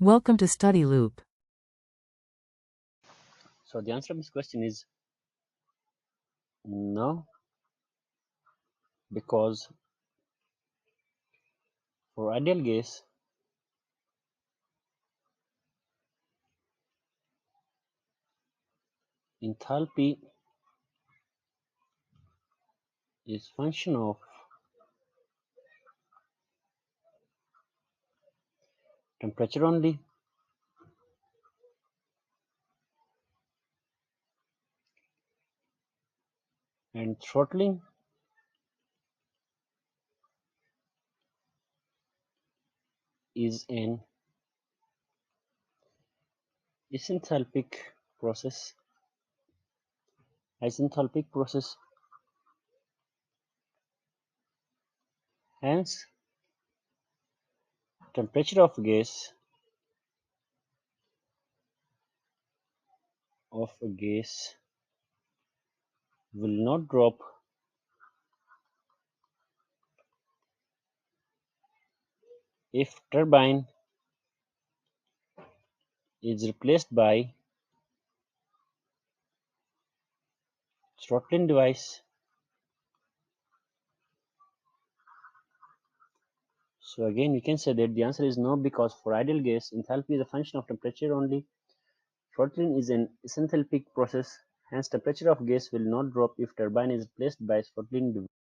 Welcome to Study Loop. So the answer of this question is no, because for ideal gas, enthalpy is function of temperature only, and throttling is an isenthalpic process. Isenthalpic process. Hence, temperature of a gas will not drop if turbine is replaced by throttling device. So again, we can say that the answer is no, because for ideal gas, enthalpy is a function of temperature only. Throttling is an isenthalpic process, hence temperature of gas will not drop if turbine is replaced by throttling device.